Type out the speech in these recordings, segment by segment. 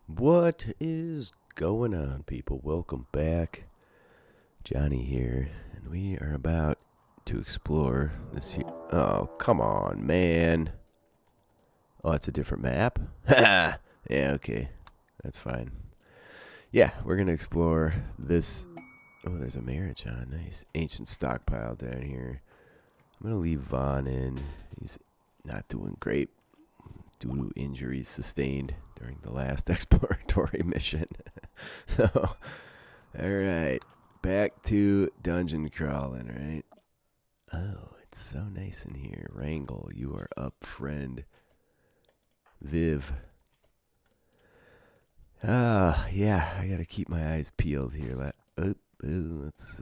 What is going on, people? Welcome back. Johnny here, and we are about to explore this here. Oh, come on, man. Oh, it's a different map? Ha! Yeah, okay. That's fine. Yeah, we're going to explore this. Oh, there's a marriage on. Nice. Ancient stockpile down here. I'm going to leave Vaughn in. He's not doing great due to injuries sustained during the last exploratory mission. So, alright. Back to dungeon crawling, right? Oh, it's so nice in here. Wrangle, you are up, friend. Viv. Yeah, I gotta keep my eyes peeled here. Let's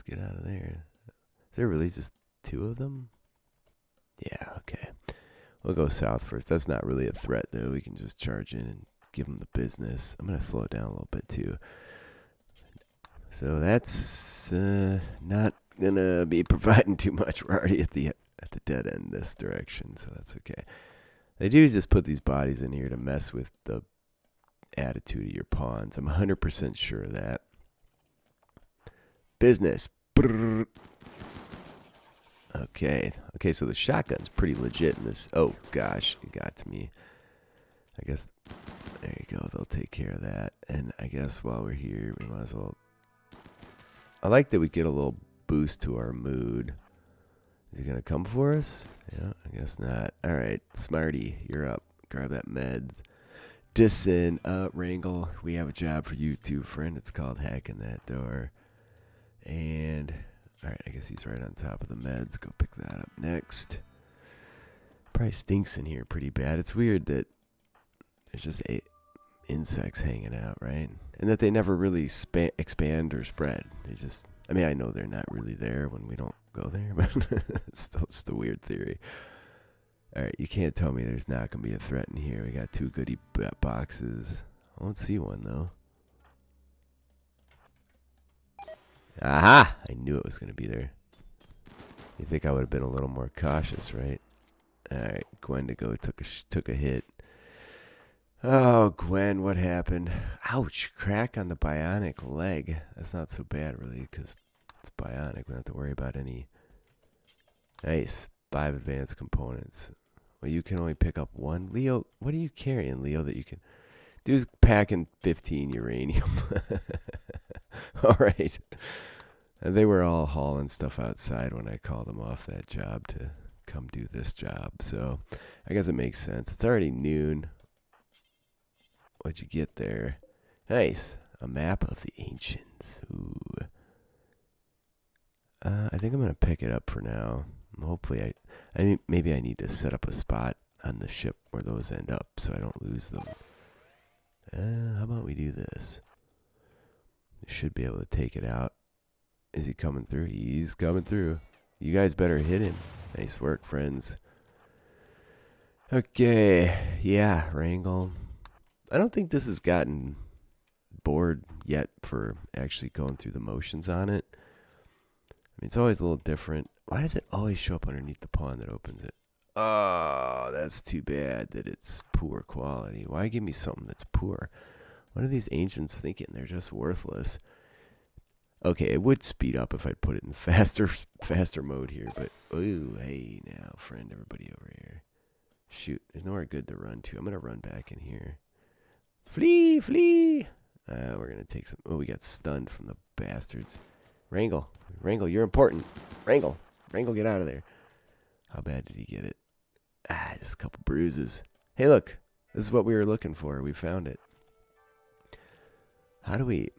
get out of there. Is there really just two of them? Yeah, okay. We'll go south first. That's not really a threat, though. We can just charge in and give them the business. I'm going to slow it down a little bit, too. So that's not going to be providing too much. We're already at the dead end this direction, so that's okay. They do just put these bodies in here to mess with the attitude of your pawns. I'm 100% sure of that. Business. Brrr. Okay, so the shotgun's pretty legit in this. Oh, gosh, it got to me. I guess, there you go, they'll take care of that. And I guess while we're here, we might as well. I like that we get a little boost to our mood. Is he going to come for us? Yeah, I guess not. All right, Smarty, you're up. Grab that meds. Dissen, Wrangle, we have a job for you too, friend. It's called hacking that door. And alright, I guess he's right on top of the meds. Go pick that up next. Probably stinks in here pretty bad. It's weird that there's just insects hanging out, right? And that they never really expand or spread. They just, I mean, I know they're not really there when we don't go there, but it's still just a weird theory. Alright, you can't tell me there's not going to be a threat in here. We got two goodie boxes. I won't see one, though. Aha! I knew it was going to be there. You think I would have been a little more cautious, right? Alright, Gwen to go took a hit. Oh, Gwen, what happened? Ouch, crack on the bionic leg. That's not so bad, really, because it's bionic. We don't have to worry about any. Nice. 5 advanced components. Well, you can only pick up 1. Leo, what are you carrying, Leo, that you can... Dude's packing 15 uranium. Alright. And they were all hauling stuff outside when I called them off that job to come do this job. So I guess it makes sense. It's already noon. What'd you get there? Nice. A map of the ancients. Ooh. I think I'm going to pick it up for now. Hopefully I mean, maybe I need to set up a spot on the ship where those end up so I don't lose them. How about we do this? Should be able to take it out. Is he coming through? He's coming through. You guys better hit him. Nice work, friends. Okay. Yeah, Wrangle. I don't think this has gotten bored yet for actually going through the motions on it. I mean, it's always a little different. Why does it always show up underneath the pawn that opens it? Oh, that's too bad that it's poor quality. Why give me something that's poor? What are these ancients thinking? They're just worthless. Okay, it would speed up if I'd put it in faster mode here, but ooh, hey now, friend, everybody over here. Shoot, there's nowhere good to run to. I'm gonna run back in here. Flee, flee! We're gonna take some. Oh, we got stunned from the bastards. Wrangle, you're important. Wrangle, get out of there. How bad did he get it? Just a couple bruises. Hey, look, this is what we were looking for. We found it. How do we...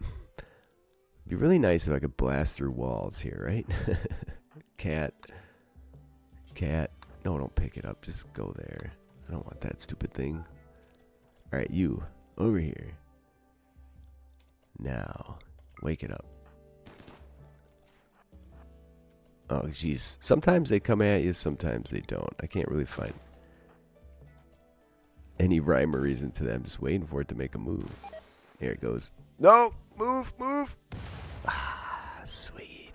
It'd be really nice if I could blast through walls here, right? Cat. No, don't pick it up. Just go there. I don't want that stupid thing. Alright, you. Over here. Now. Wake it up. Oh, jeez. Sometimes they come at you, sometimes they don't. I can't really find any rhyme or reason to them. Just waiting for it to make a move. Here it goes. No! Move! Ah, sweet.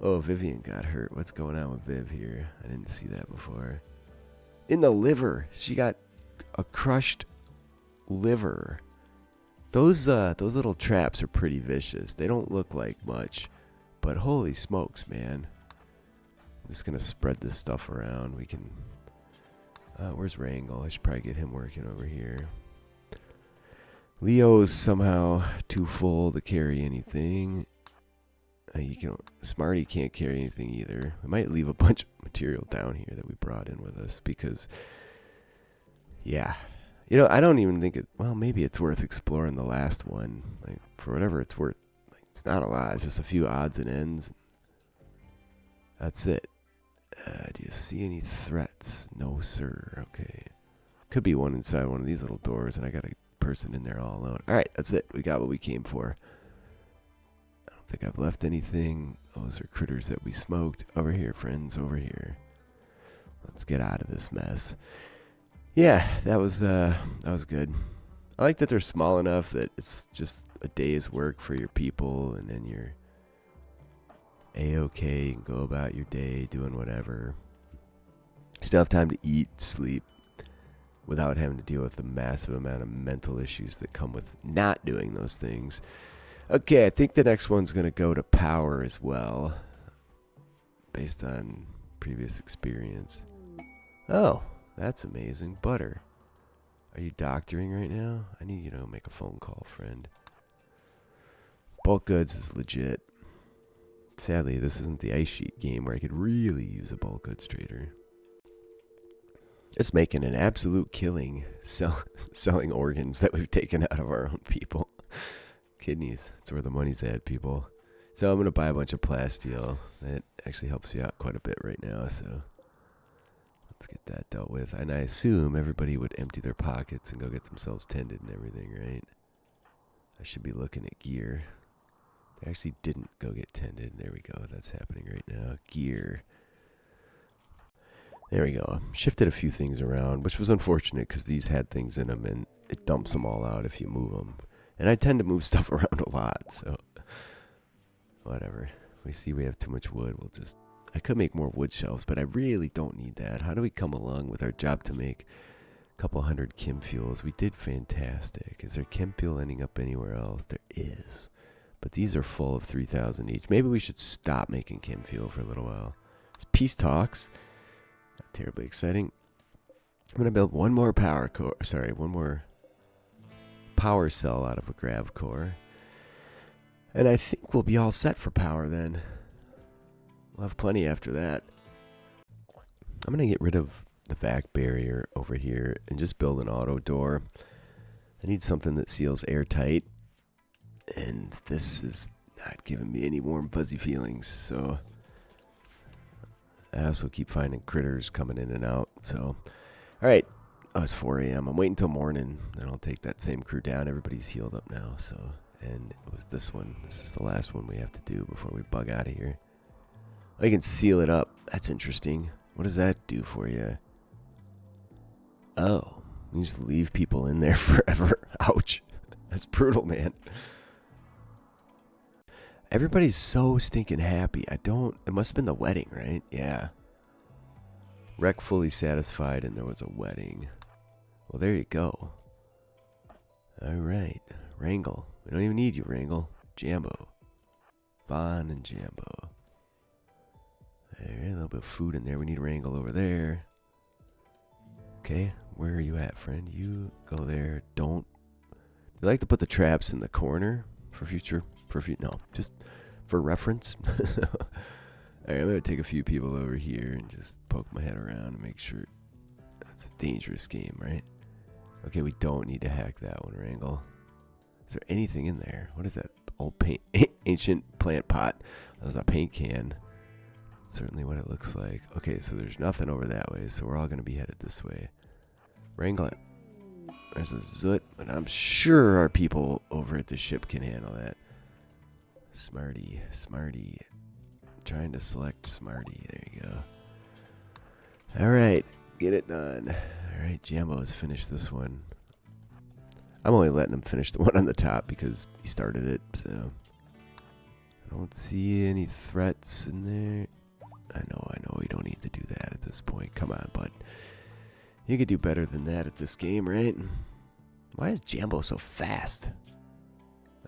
Oh, Vivian got hurt. What's going on with Viv here? I didn't see that before. In the liver. She got a crushed liver. Those little traps are pretty vicious. They don't look like much, but holy smokes, man. I'm just gonna spread this stuff around. We can. Where's Wrangle? I should probably get him working over here. Leo's somehow too full to carry anything. Smarty can't carry anything either. I might leave a bunch of material down here that we brought in with us because, yeah. You know, I don't even think well, maybe it's worth exploring the last one. Like, for whatever it's worth. Like, it's not a lot. It's just a few odds and ends. That's it. Do you see any threats? No, sir. Okay. Could be one inside one of these little doors, and I got a person in there all alone. Alright, that's it. We got what we came for. I don't think I've left anything. Those are critters that we smoked. Over here, friends. Over here. Let's get out of this mess. Yeah, that was good. I like that they're small enough that it's just a day's work for your people, and then you're A-okay and go about your day doing whatever. Still have time to eat, sleep, without having to deal with the massive amount of mental issues that come with not doing those things. Okay, I think the next one's going to go to power as well, based on previous experience. Oh, that's amazing. Butter. Are you doctoring right now? I need you to make a phone call, friend. Bulk goods is legit. Sadly, this isn't the ice sheet game where I could really use a bulk goods trader. It's making an absolute killing selling organs that we've taken out of our own people. Kidneys. That's where the money's at, people. So I'm going to buy a bunch of plasteel. That actually helps you out quite a bit right now, so let's get that dealt with. And I assume everybody would empty their pockets and go get themselves tended and everything, right? I should be looking at gear. They actually didn't go get tended. There we go. That's happening right now. Gear. There we go. Shifted a few things around, which was unfortunate because these had things in them and it dumps them all out if you move them. And I tend to move stuff around a lot, so whatever. We see we have too much wood. I could make more wood shelves, but I really don't need that. How do we come along with our job to make a couple hundred chem fuels? We did fantastic. Is there chem fuel ending up anywhere else? There is. But these are full of 3,000 each. Maybe we should stop making chem fuel for a little while. It's peace talks. Not terribly exciting. I'm going to build one more one more power cell out of a grav core. And I think we'll be all set for power then. We'll have plenty after that. I'm going to get rid of the vac barrier over here and just build an auto door. I need something that seals airtight. And this is not giving me any warm, fuzzy feelings. So I also keep finding critters coming in and out. So, all right. Oh, it's 4 a.m. I'm waiting until morning. Then I'll take that same crew down. Everybody's healed up now. So, and it was this one. This is the last one we have to do before we bug out of here. Oh, you can seal it up. That's interesting. What does that do for you? Oh, you just leave people in there forever. Ouch. That's brutal, man. Everybody's so stinking happy. It must have been the wedding, right? Yeah. Wreck fully satisfied and there was a wedding. Well, there you go. Alright. Wrangle. We don't even need you, Wrangle. Jambo. Vaughn and Jambo. There, a little bit of food in there. We need Wrangle over there. Okay, where are you at, friend? You go there. Don't. You like to put the traps in the corner no, just for reference. Alright, I'm going to take a few people over here and just poke my head around and make sure. That's a dangerous game, right? Okay, we don't need to hack that one, Wrangle. Is there anything in there? What is that? Old ancient plant pot. That was a paint can. Certainly what it looks like. Okay, so there's nothing over that way, so we're all going to be headed this way. Wrangle. There's a zoot, but I'm sure our people over at the ship can handle that. Smarty. Trying to select Smarty. There you go. Alright, get it done. Alright, Jambo has finished this one. I'm only letting him finish the one on the top because he started it, so I don't see any threats in there. I know, we don't need to do that at this point. Come on, bud. You could do better than that at this game, right? Why is Jambo so fast?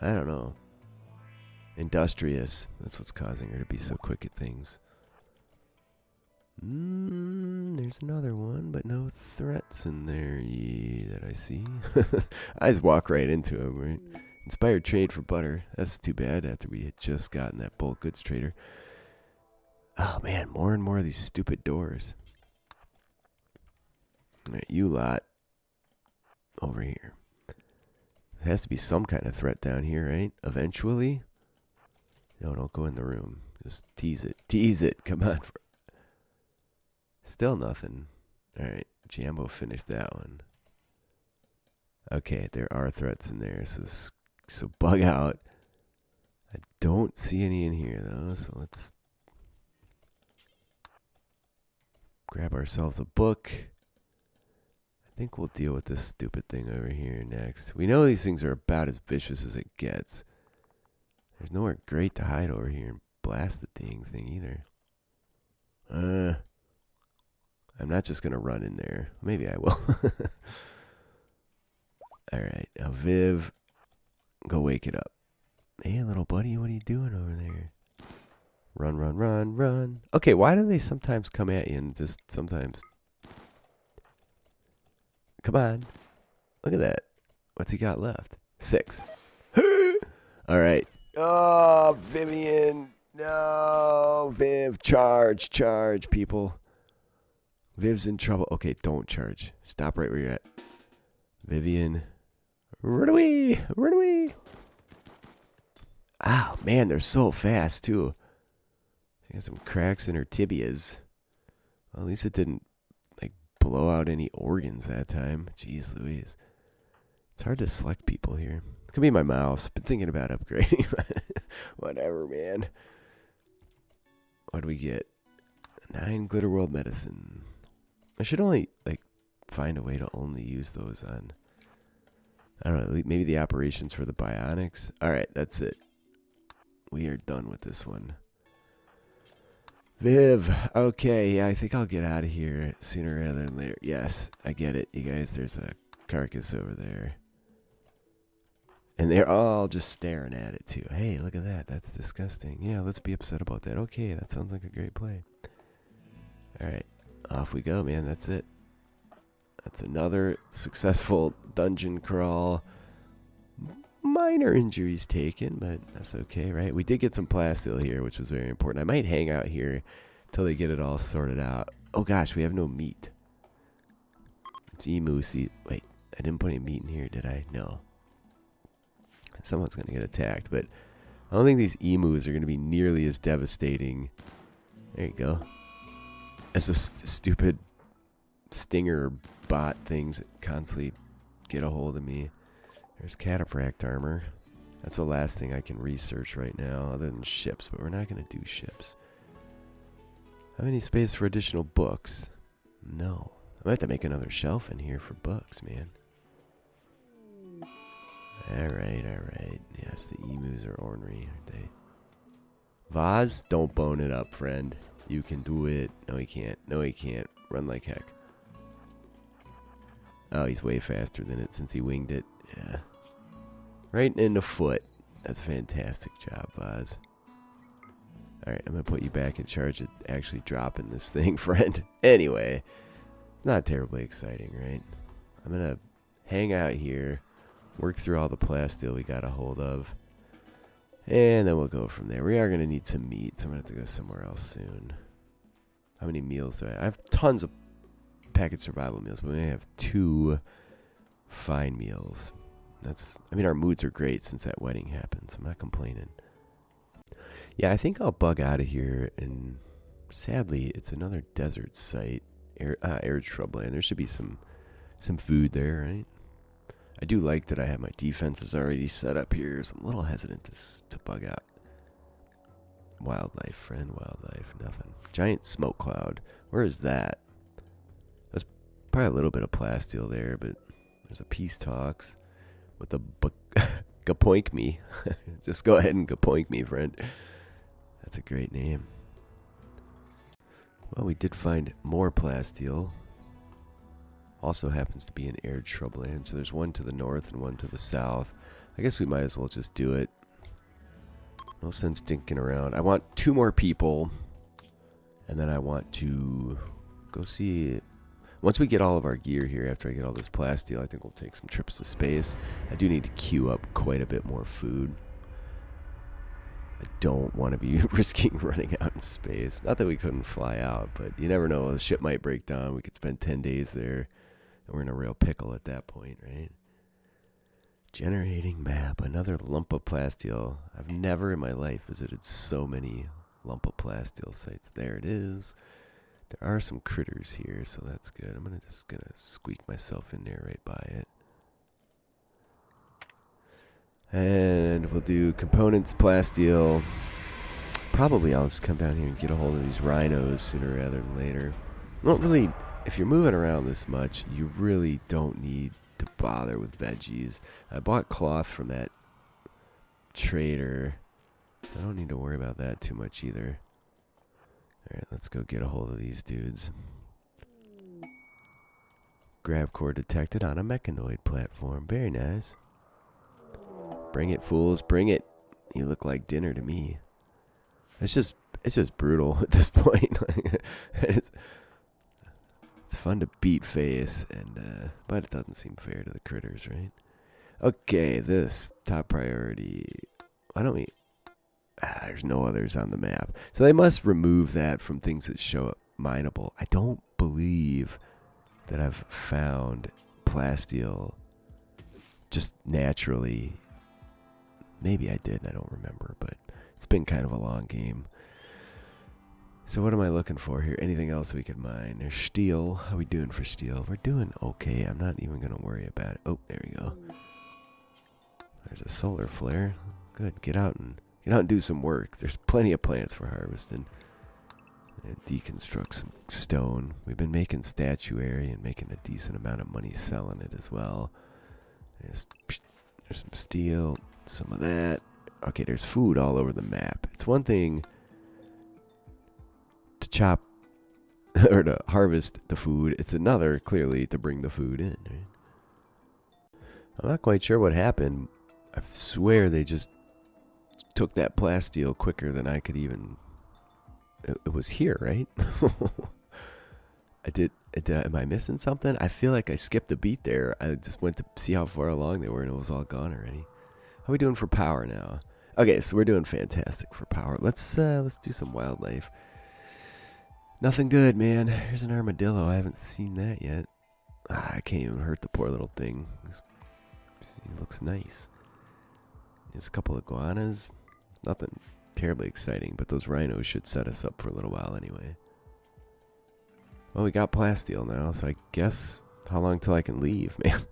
I don't know. Industrious. That's what's causing her to be so quick at things. There's another one, but no threats in there that I see. I just walk right into him, right? Inspired trade for butter. That's too bad after we had just gotten that bulk goods trader. Oh man, more and more of these stupid doors. Alright, you lot. Over here. There has to be some kind of threat down here, right? Eventually. No, don't go in the room. Just tease it. Tease it. Come on. Still nothing. Alright, Jambo finished that one. Okay, there are threats in there, so bug out. I don't see any in here, though, so let's grab ourselves a book. I think we'll deal with this stupid thing over here next. We know these things are about as vicious as it gets. There's nowhere great to hide over here and blast the dang thing either. I'm not just going to run in there. Maybe I will. Alright, now Viv, go wake it up. Hey, little buddy, what are you doing over there? Run, run, run, run. Okay, why do they sometimes come at you and just sometimes... Come on. Look at that. What's he got left? 6. Alright. Oh, Vivian. No, Viv. Charge, charge, people. Viv's in trouble. Okay, don't charge. Stop right where you're at. Vivian. Run away. Run away. Oh, man, they're so fast, too. She got some cracks in her tibias. Well, at least it didn't, like, blow out any organs that time. Jeez Louise. It's hard to select people here. It could be my mouse. Been thinking about upgrading. Whatever, man. What do we get? 9 Glitter World Medicine. I should only, like, find a way to only use those on, I don't know, maybe the operations for the bionics. Alright, that's it. We are done with this one. Viv. Okay, yeah, I think I'll get out of here sooner rather than later. Yes, I get it, you guys. There's a carcass over there. And they're all just staring at it, too. Hey, look at that. That's disgusting. Yeah, let's be upset about that. Okay, that sounds like a great play. Alright, off we go, man. That's it. That's another successful dungeon crawl. Minor injuries taken, but that's okay, right? We did get some plasteel here, which was very important. I might hang out here till they get it all sorted out. Oh gosh, we have no meat. It's emu seed. Wait, I didn't put any meat in here, did I? No. Someone's going to get attacked, but I don't think these emus are going to be nearly as devastating. There you go. As those stupid stinger bot things that constantly get a hold of me. There's cataphract armor. That's the last thing I can research right now, other than ships, but we're not going to do ships. Have any space for additional books? No. I might have to make another shelf in here for books, man. Alright, alright. Yes, the emus are ornery, aren't they? Vaz, don't bone it up, friend. You can do it. No, he can't. No, he can't. Run like heck. Oh, he's way faster than it since he winged it. Yeah. Right in the foot. That's a fantastic job, Vaz. Alright, I'm going to put you back in charge of actually dropping this thing, friend. Anyway, not terribly exciting, right? I'm going to hang out here. Work through all the plasteel we got a hold of. And then we'll go from there. We are going to need some meat, so I'm going to have to go somewhere else soon. How many meals do I have? I have tons of packaged survival meals, but we only have 2 fine meals. I mean, our moods are great since that wedding happened, so I'm not complaining. Yeah, I think I'll bug out of here, and sadly, it's another desert site. Arid shrubland. There should be some food there, right? I do like that I have my defenses already set up here, so I'm a little hesitant to bug out. Wildlife, friend, wildlife, nothing. Giant smoke cloud. Where is that? That's probably a little bit of plasteel there, but there's a peace talks with a gapoink me. Just go ahead and gapoink me, friend. That's a great name. Well, we did find more plasteel. Also happens to be in arid shrubland. So there's one to the north and one to the south. I guess we might as well just do it. No sense dinking around. I want 2 more people. And then I want to go see... Once we get all of our gear here, after I get all this plasteel, I think we'll take some trips to space. I do need to queue up quite a bit more food. I don't want to be risking running out in space. Not that we couldn't fly out, but you never know. The ship might break down. We could spend 10 days there. And we're in a real pickle at that point, right? Generating map. Another lump of plasteel. I've never in my life visited so many lump of plasteel sites. There it is. There are some critters here, so that's good. I'm just gonna squeak myself in there right by it. And we'll do components, plasteel. Probably I'll just come down here and get a hold of these rhinos sooner rather than later. Well, really, if you're moving around this much, you really don't need to bother with veggies. I bought cloth from that trader. I don't need to worry about that too much either. Alright, let's go get a hold of these dudes. Grav core detected on a mechanoid platform. Very nice. Bring it, fools. Bring it. You look like dinner to me. It's just brutal at this point. it's fun to beat face, and but it doesn't seem fair to the critters, right? Okay, this top priority. Why don't we... there's no others on the map. So they must remove that from things that show up mineable. I don't believe that I've found plasteel just naturally. Maybe I did and I don't remember, but it's been kind of a long game. So what am I looking for here? Anything else we could mine? There's steel. How we doing for steel? We're doing okay. I'm not even going to worry about it. Oh, there we go. There's a solar flare. Good. Get out and do some work. There's plenty of plants for harvesting. And deconstruct some stone. We've been making statuary and making a decent amount of money selling it as well. There's some steel, some of that. Okay, there's food all over the map. It's one thing to chop or to harvest the food. It's another, clearly, to bring the food in. Right? I'm not quite sure what happened. I swear they just took that plasteel quicker than I could even... It was here, right? Am I missing something? I feel like I skipped a beat there. I just went to see how far along they were and it was all gone already. How are we doing for power now? Okay, so we're doing fantastic for power. Let's do some wildlife. Nothing good, man. Here's an armadillo. I haven't seen that yet. I can't even hurt the poor little thing. He looks nice. There's a couple of iguanas. Nothing terribly exciting, but those rhinos should set us up for a little while anyway. Well, we got plasteel now, so I guess how long till I can leave, man?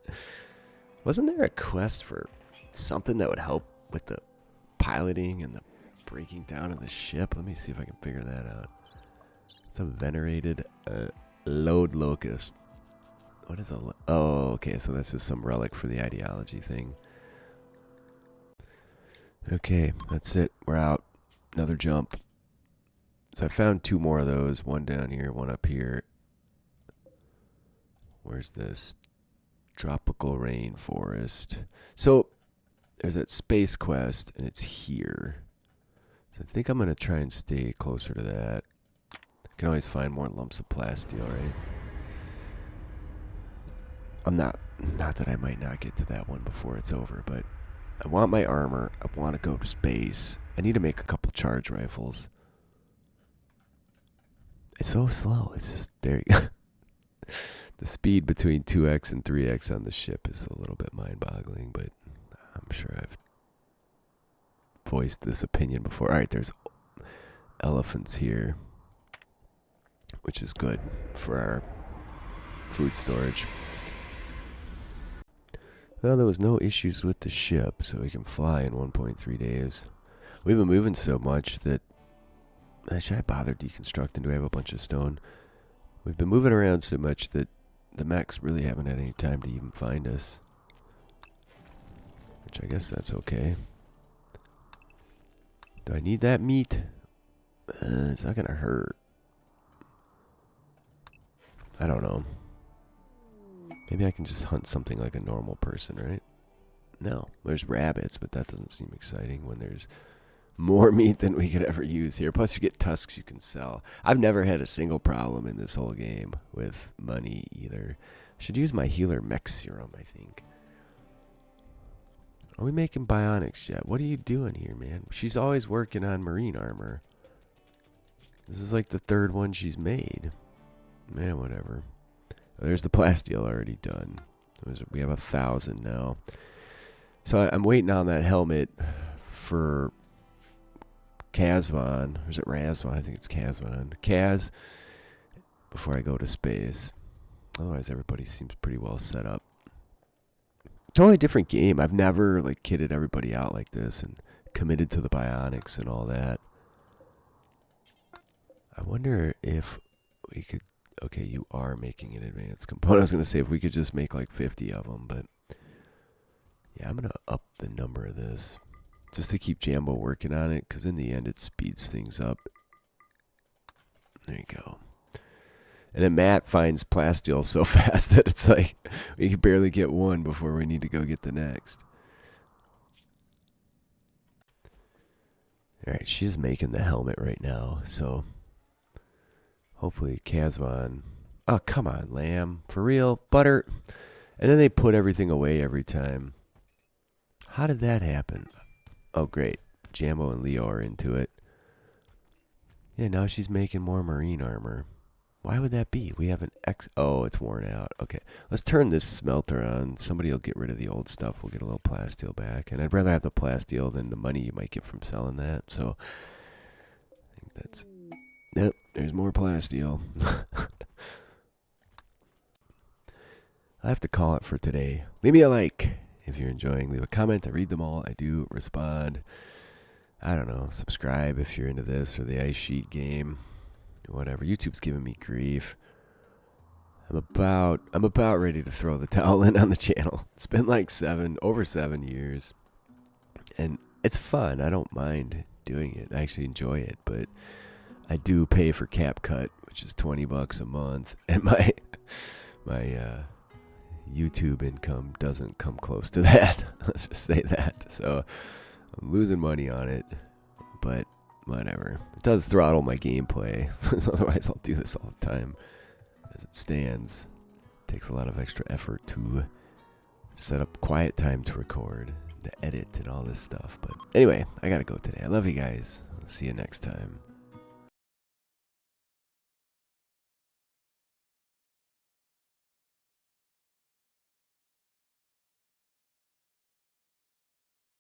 Wasn't there a quest for something that would help with the piloting and the breaking down of the ship? Let me see if I can figure that out. It's a venerated load locust. What is a... Oh, okay, so that's just some relic for the ideology thing. Okay, that's it. We're out. Another jump. So I found 2 more of those. One down here, one up here. Where's this? Tropical rainforest. So there's that space quest, and it's here. So I think I'm going to try and stay closer to that. I can always find more lumps of plasteel, right? I'm not that I might not get to that one before it's over, but I want my armor. I want to go to space. I need to make a couple charge rifles. It's so slow. It's just, there you go. The speed between 2x and 3x on the ship is a little bit mind-boggling, but I'm sure I've voiced this opinion before. All right, there's elephants here, which is good for our food storage. Well, there was no issues with the ship, so we can fly in 1.3 days. We've been moving so much that... Should I bother deconstructing? Do I have a bunch of stone? We've been moving around so much that the mechs really haven't had any time to even find us. Which I guess that's okay. Do I need that meat? It's not gonna hurt. I don't know. Maybe I can just hunt something like a normal person, right? No, there's rabbits, but that doesn't seem exciting when there's more meat than we could ever use here. Plus, you get tusks you can sell. I've never had a single problem in this whole game with money either. I should use my healer mech serum, I think. Are we making bionics yet? What are you doing here, man? She's always working on marine armor. This is like the third one she's made. Man, whatever. Oh, there's the plasteel already done. We have 1,000 now. So I'm waiting on that helmet for Kazvan. Or is it Razvan? I think it's Kazvan. Kaz, before I go to space. Otherwise, everybody seems pretty well set up. Totally different game. I've never like kitted everybody out like this and committed to the bionics and all that. I wonder if we could... Okay, you are making an advanced component. I was going to say if we could just make like 50 of them, but... Yeah, I'm going to up the number of this. Just to keep Jambo working on it, because in the end it speeds things up. There you go. And then Matt finds plasteel so fast that it's like we can barely get one before we need to go get the next. Alright, she's making the helmet right now, so hopefully Kazvan... Oh, come on, lamb. For real? Butter? And then they put everything away every time. How did that happen? Oh, great. Jambo and Leo are into it. Yeah, now she's making more marine armor. Why would that be? We have an X... Oh, it's worn out. Okay, let's turn this smelter on. Somebody will get rid of the old stuff. We'll get a little plasteel back. And I'd rather have the plasteel than the money you might get from selling that. So, I think that's... Yep, there's more plasteel. I have to call it for today. Leave me a like if you're enjoying. Leave a comment. I read them all. I do respond. I don't know. Subscribe if you're into this or the ice sheet game. Whatever. YouTube's giving me grief. I'm about ready to throw the towel in on the channel. It's been like over 7 years. And it's fun. I don't mind doing it. I actually enjoy it, but I do pay for CapCut, which is $20 a month, and my YouTube income doesn't come close to that. Let's just say that. So I'm losing money on it, but whatever. It does throttle my gameplay. Otherwise, I'll do this all the time. As it stands, it takes a lot of extra effort to set up quiet time to record, to edit, and all this stuff. But anyway, I gotta go today. I love you guys. I'll see you next time.